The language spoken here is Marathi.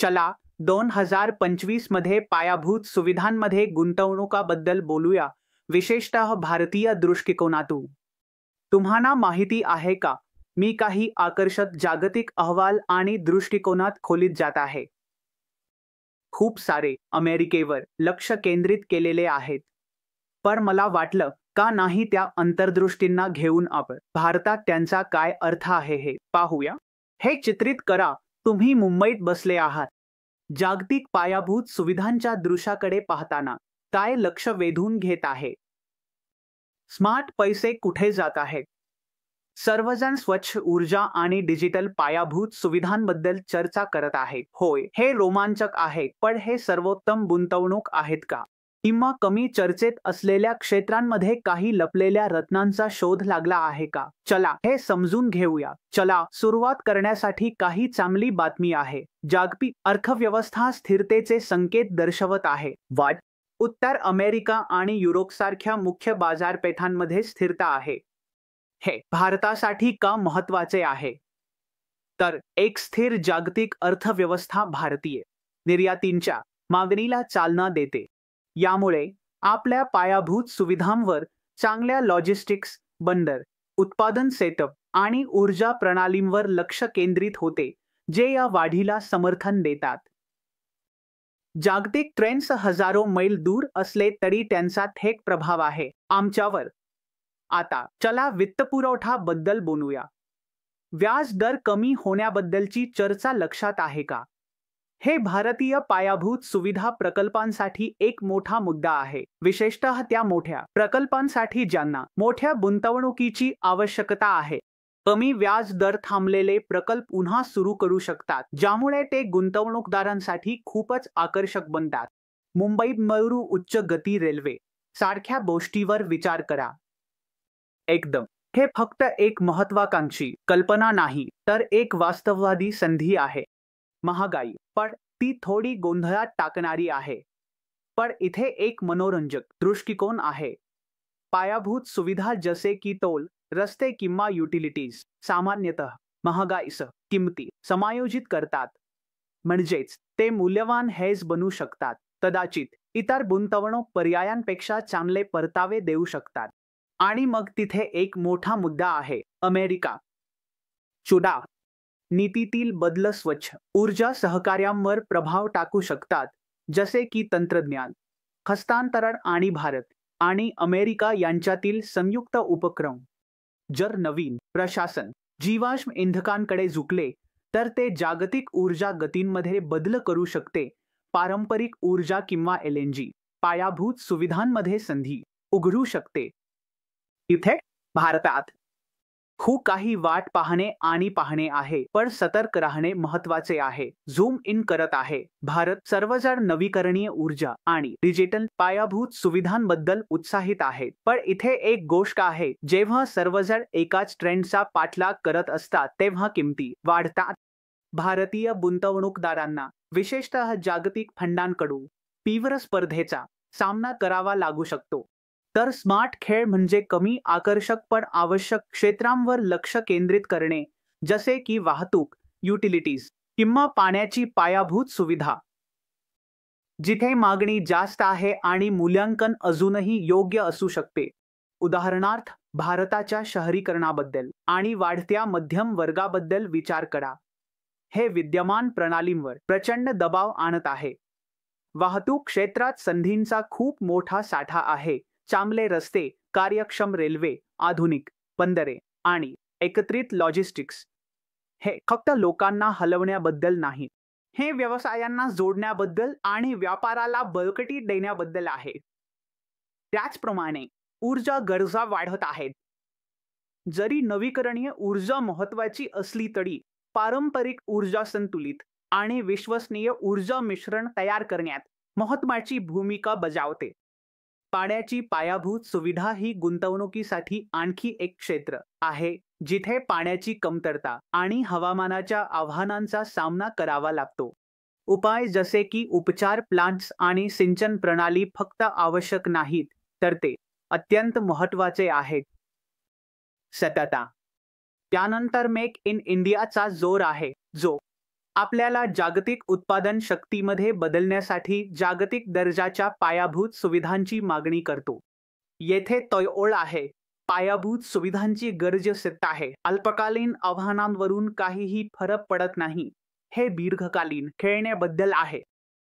चला 2025 मध्ये पायाभूत सुविधांमध्ये गुंतवणुकाबद्दल बोलूया, विशेषतः भारतीय दृष्टिकोनातून. तुम्हाला माहिती आहे का, मी काही आकर्षक जागतिक अहवाल आणि दृष्टिकोनात खोलीत जात आहे. खूप सारे अमेरिकेवर लक्ष केंद्रित केलेले आहेत. पण मला वाटलं का नाही त्या अंतर्दृष्टींना घेऊन आपण भारतात त्यांचा काय अर्थ आहे हे पाहूया. हे चित्रित करा, तुम्ही मुंबईत बसले आहात. जागतिक पायाभूत सुविधांच्या दृश्याकडे पाहताना काय लक्ष वेधून घेत आहे? स्मार्ट पैसे कुठे जात आहेत? सर्वजण स्वच्छ ऊर्जा आणि डिजिटल पायाभूत सुविधांबद्दल चर्चा करत आहेत. होय, हे रोमांचक आहे, पण हे सर्वोत्तम गुंतवणूक आहेत का? किंवा कमी चर्चेत असलेल्या क्षेत्रांमध्ये काही लपलेल्या रत्नांचा शोध लागला आहे का? चला हे समजून घेऊया. चला सुरुवात करण्यासाठी काही चांगली बातमी आहे. जागतिक अर्थव्यवस्था स्थिरतेचे संकेत दर्शवत आहे. उत्तर अमेरिका आणि युरोपसारख्या मुख्य बाजारपेठांमध्ये स्थिरता आहे. हे भारतासाठी का महत्त्वाचे आहे? तर एक स्थिर जागतिक अर्थव्यवस्था भारतीय निर्यातींच्या मागणीला चालना देते. यामुळे आपल्या पायाभूत सुविधांवर, चांगल्या लॉजिस्टिक्स, बंदर, उत्पादन सेटअप आणि ऊर्जा प्रणालींवर लक्ष केंद्रित होते, जे या वाढीला समर्थन देतात. जागतिक ट्रेंड्स हजारो मैल दूर असले तरी त्यांचा थेट प्रभाव आहे आमच्यावर. आता चला वित्तपुरवठा बद्दल बोलूया. व्याज दर कमी होण्याबद्दलची चर्चा लक्षात आहे का? हे भारतीय पायाभूत सुविधा प्रकल्पांसाठी एक मोठा मुद्दा आहे, विशेषतः त्या मोठ्या प्रकल्पांसाठी ज्यांना मोठ्या गुंतवणुकीची आवश्यकता आहे. कमी व्याज दर थांबलेले प्रकल्प पुन्हा सुरू करू शकतात, ज्यामुळे ते गुंतवणूकदारांसाठी खूपच आकर्षक बनतात. मुंबई-बंगळुरू उच्च गती रेल्वे सारख्या गोष्टीवर विचार करा. एकदम. हे फक्त एक महत्वाकांक्षी कल्पना नाही, तर एक वास्तववादी संधी आहे. महागाई, पण ती थोडी गोंधळात टाकणारी आहे. पण इथे एक मनोरंजक दृष्टिकोन आहे. पायाभूत सुविधा जसे की टोल, रस्ते किंवा युटिलिटीज सामान्यतः महागाईसह किमती समायोजित करतात. म्हणजेच ते मूल्यवान हेज बनू शकतात, कदाचित इतर गुंतवणूक पर्यायांपेक्षा चांगले परतावे देऊ शकतात. आणि मग तिथे एक मोठा मुद्दा आहे, अमेरिका. चुडा नीतीतील बदल स्वच्छ ऊर्जा सहकार्यांवर प्रभाव टाकू शकतात, जसे की तंत्रज्ञान हस्तांतरण आणि भारत आणि अमेरिका यांच्यातील संयुक्त उपक्रम. जर नवीन प्रशासन जीवाश्म इंधनांकडे झुकले तर ते जागतिक ऊर्जा गतींमध्ये बदल करू शकते. पारंपरिक ऊर्जा किंवा LNG पायाभूत सुविधांमध्ये संधी उघडू शकते. इथे भारतात खूप काही वाट पाहणे आहे, पण सतर्क राहणे महत्त्वाचे आहे. झूम इन करत आहे. भारत सर्वजण नवीकरणीय ऊर्जा आणि डिजिटल पायाभूत सुविधांबद्दल उत्साहित आहेत. पण इथे एक गोष्ट आहे, जेव्हा सर्वजण एकाच ट्रेंडचा पाठलाग करत असतात तेव्हा किमती वाढतात. भारतीय गुंतवणूकदारांना, विशेषतः जागतिक फंडांकडून तीव्र स्पर्धेचा सामना करावा लागू शकतो. तर स्मार्ट खेळ म्हणजे कमी आकर्षक पण आवश्यक क्षेत्रांवर लक्ष केंद्रित करणे, जसे की वाहतूक, युटिलिटीज किंवा पाण्याची पायाभूत सुविधा. जिथे मागणी जास्त आहे आणि मूल्यांकन अजूनही योग्य असू शकते. उदाहरणार्थ, भारताच्या शहरीकरणाबद्दल आणि वाढत्या मध्यम वर्गाबद्दल विचार करा. हे विद्यमान प्रणालींवर प्रचंड दबाव आणत आहे. वाहतूक क्षेत्रात संधींचा खूप मोठा साठा आहे. चांगले रस्ते, कार्यक्षम रेल्वे, आधुनिक बंदरे आणि एकत्रित लॉजिस्टिक्स हे फक्त लोकांना हलवण्याबद्दल नाही, हे व्यवसायांना जोडण्याबद्दल आणि व्यापाराला बळकटी देण्याबद्दल आहे. त्याचप्रमाणे ऊर्जा गरजा वाढत आहेत. जरी नवीकरणीय ऊर्जा महत्त्वाची असली तरी पारंपरिक ऊर्जा संतुलित आणि विश्वसनीय ऊर्जा मिश्रण तयार करण्यात महत्त्वाची भूमिका बजावते. पाण्याची पायाभूत सुविधा ही गुंतवणुकीसाठी आणखी एक क्षेत्र आहे, जिथे पाण्याची कमतरता आणि हवामानाच्या आव्हानांचा सामना करावा लागतो. उपाय जसे की उपचार प्लांट्स आणि सिंचन प्रणाली फक्त आवश्यक नाहीत, तर ते अत्यंत महत्त्वाचे आहेत. सतता. त्यानंतर मेक इन इंडियाचा जोर आहे, जो आपल्याला जागतिक उत्पादन शक्तीमध्ये बदलण्यासाठी जागतिक दर्जाच्या पायाभूत सुविधांची मागणी करतो. येथे तोय आहे. पायाभूत सुविधांची गरज सिद्ध आहे. अल्पकालीन आव्हानांवरून काहीही फरक पडत नाही. हे दीर्घकालीन खेळण्याबद्दल आहे.